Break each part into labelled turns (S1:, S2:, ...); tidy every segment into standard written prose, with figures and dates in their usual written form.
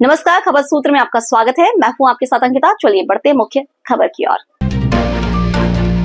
S1: नमस्कार, खबर सूत्र में आपका स्वागत है। मैं हूं आपके साथ अंकिता। चलिए बढ़ते मुख्य खबर की ओर।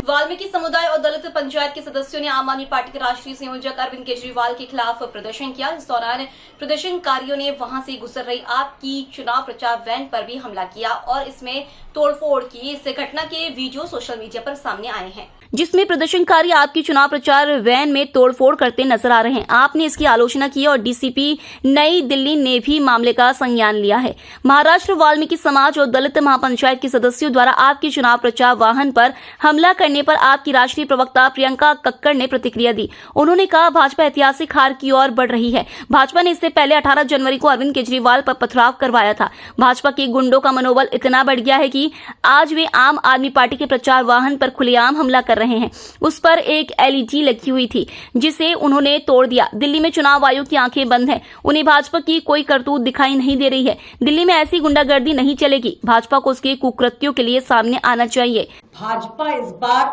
S1: वाल्मीकि समुदाय और दलित पंचायत के सदस्यों ने आम आदमी पार्टी के राष्ट्रीय संयोजक अरविंद केजरीवाल के खिलाफ प्रदर्शन किया। इस दौरान प्रदर्शनकारियों ने वहां से गुजर रही आपकी चुनाव प्रचार वैन पर भी हमला किया और इसमें तोड़फोड़ की। इस घटना के वीडियो सोशल मीडिया पर सामने आए हैं, जिसमें प्रदर्शनकारी आपकी चुनाव प्रचार वैन में तोड़फोड़ करते नजर आ रहे हैं। आपने इसकी आलोचना की और डीसीपी नई दिल्ली ने भी मामले का संज्ञान लिया है। महाराष्ट्र वाल्मीकि समाज और दलित महापंचायत के सदस्यों द्वारा आपकी चुनाव प्रचार वाहन पर हमला करने पर आपकी राष्ट्रीय प्रवक्ता प्रियंका कक्कड़ ने प्रतिक्रिया दी। उन्होंने कहा, भाजपा ऐतिहासिक हार की ओर बढ़ रही है। भाजपा ने इससे पहले 18 जनवरी को अरविंद केजरीवाल पर पथराव करवाया था। भाजपा के गुंडों का मनोबल इतना बढ़ गया है कि आज वे आम आदमी पार्टी के प्रचार वाहन पर खुलेआम हमला कर रहे हैं। उस पर एक एलईडी लगी हुई थी जिसे उन्होंने तोड़ दिया। दिल्ली में चुनाव आयोग की आंखें बंद हैं। उन्हें भाजपा की कोई करतूत दिखाई नहीं दे रही है। दिल्ली में ऐसी गुंडागर्दी नहीं चलेगी। भाजपा को उसके कुकृत्यों के लिए सामने आना चाहिए।
S2: भाजपा इस बार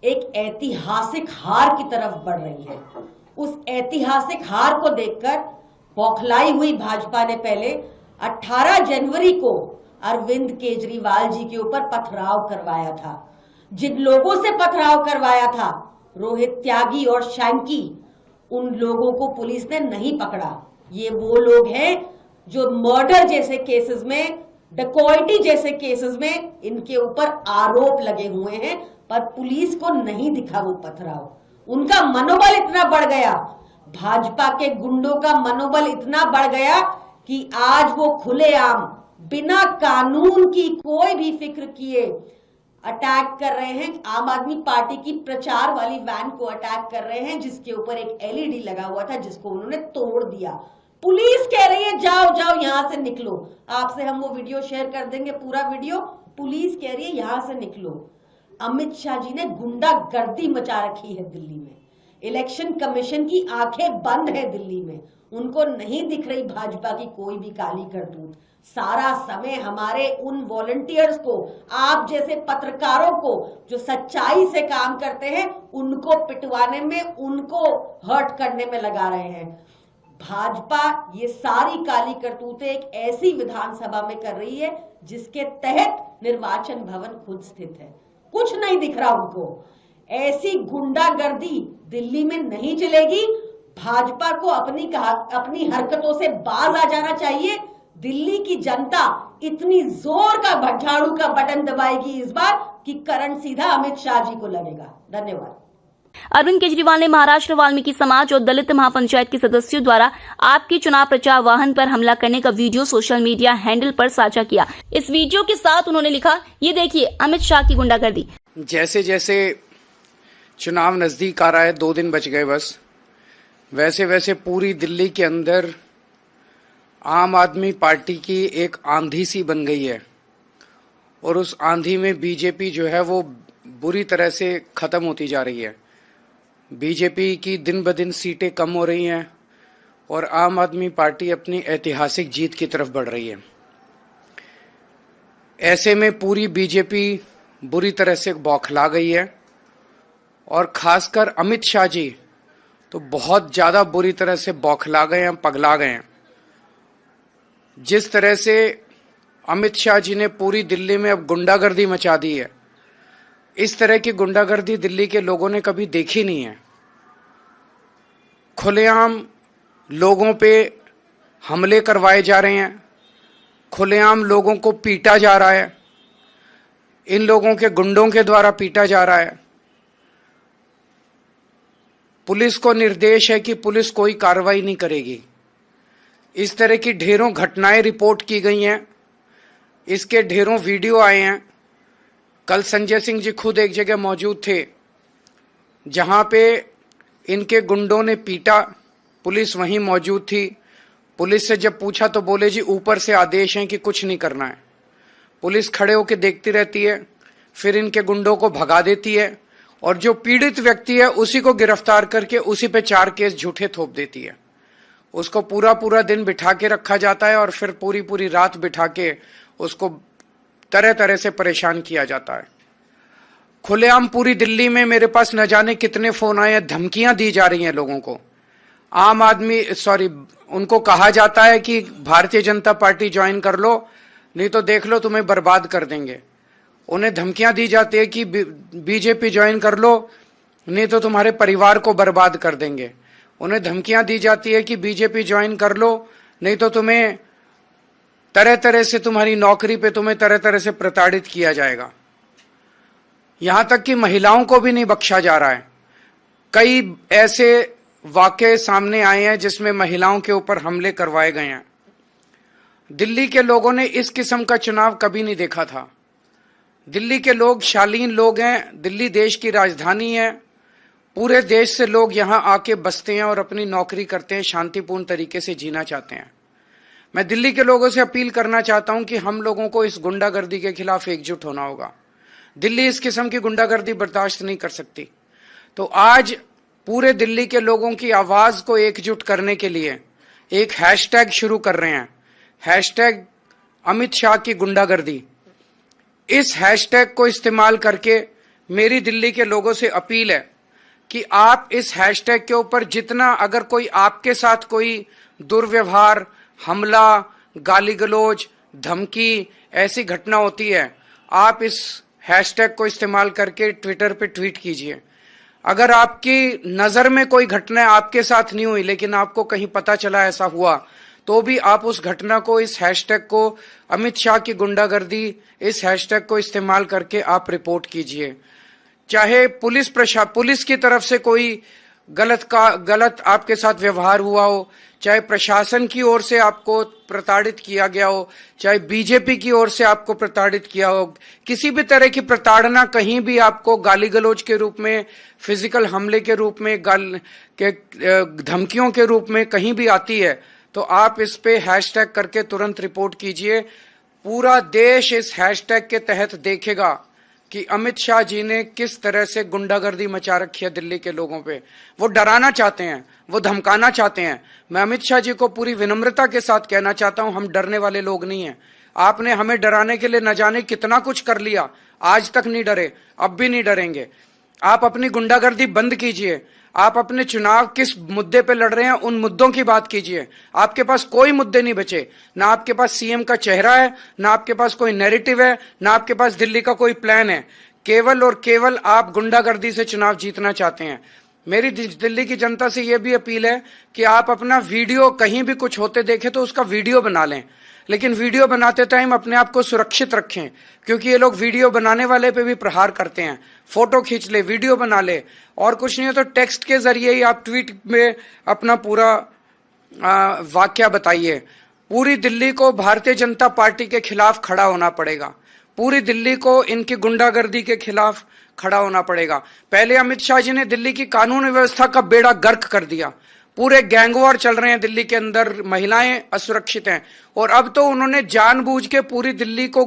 S2: एक ऐतिहासिक हार की तरफ बढ़ रही है। उस ऐतिहासिक हार को देखकर बौखलाई हुई भाजपा ने पहले 18 जनवरी को अरविंद केजरीवाल जी के ऊपर पथराव करवाया था। जिन लोगों से पथराव करवाया था, रोहित त्यागी और शैंकी, उन लोगों को पुलिस ने नहीं पकड़ा। ये वो लोग हैं जो मर्डर जैसे केसेस में, डकैती जैसे केसेस में इनके ऊपर आरोप लगे हुए हैं, पर पुलिस को नहीं दिखा वो पथराव। उनका मनोबल इतना बढ़ गया, भाजपा के गुंडों का मनोबल इतना बढ़ गया कि आज वो खुलेआम बिना कानून की कोई भी फिक्र किए अटैक कर रहे हैं। आम आदमी पार्टी की प्रचार वाली वैन को अटैक कर रहे हैं, जिसके ऊपर एक एलईडी लगा हुआ था, जिसको उन्होंने तोड़ दिया। पुलिस कह रही है जाओ जाओ यहां से निकलो। आपसे हम वो वीडियो शेयर कर देंगे, पूरा वीडियो। पुलिस कह रही है यहां से निकलो। अमित शाह जी ने गुंडागर्दी मचा रखी है दिल्ली में। इलेक्शन कमीशन की आंखें बंद है दिल्ली में। उनको नहीं दिख रही भाजपा की कोई भी काली करतूत। सारा समय हमारे उन वॉलंटियर्स को, आप जैसे पत्रकारों को जो सच्चाई से काम करते हैं, उनको पिटवाने में, उनको हर्ट करने में लगा रहे हैं। भाजपा ये सारी काली करतूतें एक ऐसी विधानसभा में कर रही है जिसके तहत निर्वाचन भवन खुद स्थित है। कुछ नहीं दिख रहा उनको। ऐसी गुंडागर्दी दिल्ली में नहीं चलेगी। भाजपा को अपनी हरकतों से बाज आ जाना चाहिए। दिल्ली की जनता इतनी जोर का झाड़ू का बटन दबाएगी इस बार कि करंट सीधा अमित शाह जी को लगेगा। धन्यवाद।
S1: अरविंद केजरीवाल ने महाराष्ट्र वाल्मीकि समाज और दलित महापंचायत के सदस्यों द्वारा आपकी चुनाव प्रचार वाहन पर हमला करने का वीडियो सोशल मीडिया हैंडल पर साझा किया। इस वीडियो के साथ उन्होंने लिखा, ये देखिए अमित शाह की गुंडागर्दी।
S3: जैसे जैसे चुनाव नजदीक आ रहा है, 2 दिन बच गए बस, वैसे वैसे पूरी दिल्ली के अंदर आम आदमी पार्टी की एक आंधी सी बन गई है और उस आंधी में बीजेपी जो है वो बुरी तरह से खत्म होती जा रही है। बीजेपी की दिन ब दिन सीटें कम हो रही हैं और आम आदमी पार्टी अपनी ऐतिहासिक जीत की तरफ बढ़ रही है। ऐसे में पूरी बीजेपी बुरी तरह से बौखला गई है और खासकर अमित शाह जी तो बहुत ज्यादा बुरी तरह से बौखला गए हैं, पगला गए हैं। जिस तरह से अमित शाह जी ने पूरी दिल्ली में अब गुंडागर्दी मचा दी है, इस तरह की गुंडागर्दी दिल्ली के लोगों ने कभी देखी नहीं है। खुलेआम लोगों पे हमले करवाए जा रहे हैं, खुलेआम लोगों को पीटा जा रहा है, इन लोगों के गुंडों के द्वारा पीटा जा रहा है। पुलिस को निर्देश है कि पुलिस कोई कार्रवाई नहीं करेगी। इस तरह की ढेरों घटनाएं रिपोर्ट की गई हैं, इसके ढेरों वीडियो आए हैं। कल संजय सिंह जी खुद एक जगह मौजूद थे जहां पे इनके गुंडों ने पीटा, पुलिस वहीं मौजूद थी। पुलिस से जब पूछा तो बोले जी ऊपर से आदेश हैं कि कुछ नहीं करना है। पुलिस खड़े होकर देखती रहती है, फिर इनके गुंडों को भगा देती है और जो पीड़ित व्यक्ति है उसी को गिरफ्तार करके उसी पे 4 केस झूठे थोप देती है। उसको पूरा दिन बिठा के रखा जाता है और फिर पूरी रात बिठा के उसको तरह तरह से परेशान किया जाता है। खुलेआम पूरी दिल्ली में मेरे पास न जाने कितने फोन आए हैं, धमकियां दी जा रही हैं लोगों को। आम आदमी उनको कहा जाता है कि भारतीय जनता पार्टी ज्वाइन कर लो, नहीं तो देख लो तुम्हें बर्बाद कर देंगे। उन्हें धमकियां दी जाती है कि बीजेपी ज्वाइन कर लो, नहीं तो तुम्हारे परिवार को बर्बाद कर देंगे। उन्हें धमकियां दी जाती है कि बीजेपी ज्वाइन कर लो, नहीं तो तुम्हें तरह तरह से तुम्हारी नौकरी पे तुम्हें तरह तरह से प्रताड़ित किया जाएगा। यहां तक कि महिलाओं को भी नहीं बख्शा जा रहा है। कई ऐसे वाकये सामने आए हैं जिसमें महिलाओं के ऊपर हमले करवाए गए हैं। दिल्ली के लोगों ने इस किस्म का चुनाव कभी नहीं देखा था। दिल्ली के लोग शालीन लोग हैं। दिल्ली देश की राजधानी है। पूरे देश से लोग यहां आके बसते हैं और अपनी नौकरी करते हैं, शांतिपूर्ण तरीके से जीना चाहते हैं। मैं दिल्ली के लोगों से अपील करना चाहता हूं कि हम लोगों को इस गुंडागर्दी के खिलाफ एकजुट होना होगा। दिल्ली इस किस्म की गुंडागर्दी बर्दाश्त नहीं कर सकती। तो आज पूरे दिल्ली के लोगों की आवाज को एकजुट करने के लिए एक हैशटैग शुरू कर रहे हैं, हैशटैग अमित शाह की गुंडागर्दी। इस हैशटैग को इस्तेमाल करके मेरी दिल्ली के लोगों से अपील है कि आप इस हैशटैग के ऊपर जितना, अगर कोई आपके साथ कोई दुर्व्यवहार, हमला, गाली गलौज, धमकी ऐसी घटना होती है, आप इस हैशटैग को इस्तेमाल करके ट्विटर पे ट्वीट कीजिए। अगर आपकी नजर में कोई घटना आपके साथ नहीं हुई लेकिन आपको कहीं पता चला ऐसा हुआ, तो भी आप उस घटना को, इस हैशटैग को, अमित शाह की गुंडागर्दी, इस हैशटैग को इस्तेमाल करके आप रिपोर्ट कीजिए। चाहे पुलिस की तरफ से कोई गलत आपके साथ व्यवहार हुआ हो, चाहे प्रशासन की ओर से आपको प्रताड़ित किया गया हो, चाहे बीजेपी की ओर से आपको प्रताड़ित किया हो, किसी भी तरह की प्रताड़ना कहीं भी आपको गाली गलौज के रूप में, फिजिकल हमले के रूप में, धमकियों के रूप में कहीं भी आती है, तो आप इस पे हैशटैग करके तुरंत रिपोर्ट कीजिए। पूरा देश इस हैशटैग के तहत देखेगा कि अमित शाह जी ने किस तरह से गुंडागर्दी मचा रखी है दिल्ली के लोगों पे। वो डराना चाहते हैं, वो धमकाना चाहते हैं। मैं अमित शाह जी को पूरी विनम्रता के साथ कहना चाहता हूं, हम डरने वाले लोग नहीं हैं। आपने हमें डराने के लिए न जाने कितना कुछ कर लिया, आज तक नहीं डरे, अब भी नहीं डरेंगे। आप अपनी गुंडागर्दी बंद कीजिए। आप अपने चुनाव किस मुद्दे पे लड़ रहे हैं उन मुद्दों की बात कीजिए। आपके पास कोई मुद्दे नहीं बचे, ना आपके पास सीएम का चेहरा है, ना आपके पास कोई नैरेटिव है, ना आपके पास दिल्ली का कोई प्लान है। केवल और केवल आप गुंडागर्दी से चुनाव जीतना चाहते हैं। मेरी दिल्ली की जनता से यह भी अपील है कि आप अपना वीडियो, कहीं भी कुछ होते देखें तो उसका वीडियो बना लें, लेकिन वीडियो बनाते टाइम अपने आप को सुरक्षित रखें, क्योंकि ये लोग वीडियो बनाने वाले पे भी प्रहार करते हैं। फोटो खींच ले, वीडियो बना ले, और कुछ नहीं हो तो टेक्स्ट के जरिए ही आप ट्वीट में अपना पूरा वाक्या बताइए। पूरी दिल्ली को भारतीय जनता पार्टी के खिलाफ खड़ा होना पड़ेगा। पूरी दिल्ली को इनकी गुंडागर्दी के खिलाफ खड़ा होना पड़ेगा। पहले अमित शाह जी ने दिल्ली की कानून व्यवस्था का बेड़ा गर्क कर दिया। पूरे गैंगवॉर चल रहे हैं दिल्ली के अंदर, महिलाएं असुरक्षित हैं, और अब तो उन्होंने जानबूझ के पूरी दिल्ली को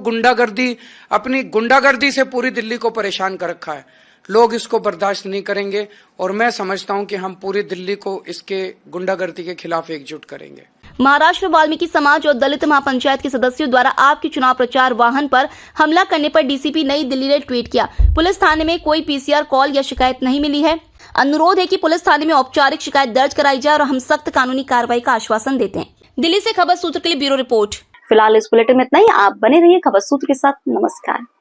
S3: अपनी गुंडागर्दी से पूरी दिल्ली को परेशान कर रखा है। लोग इसको बर्दाश्त नहीं करेंगे, और मैं समझता हूं कि हम पूरी दिल्ली को इसके गुंडागर्दी के खिलाफ एकजुट करेंगे।
S1: महाराष्ट्र वाल्मीकि समाज और दलित महापंचायत के सदस्यों द्वारा आपके चुनाव प्रचार वाहन पर हमला करने पर डीसीपी नई दिल्ली ने ट्वीट किया। पुलिस थाने में कोई पीसीआर कॉल या शिकायत नहीं मिली है। अनुरोध है कि पुलिस थाने में औपचारिक शिकायत दर्ज कराई जाए और हम सख्त कानूनी कार्रवाई का आश्वासन देते हैं। दिल्ली से खबर सूत्र के लिए ब्यूरो रिपोर्ट। फिलहाल इस बुलेटिन में इतना ही। आप बने रहिए खबर सूत्र के साथ। नमस्कार।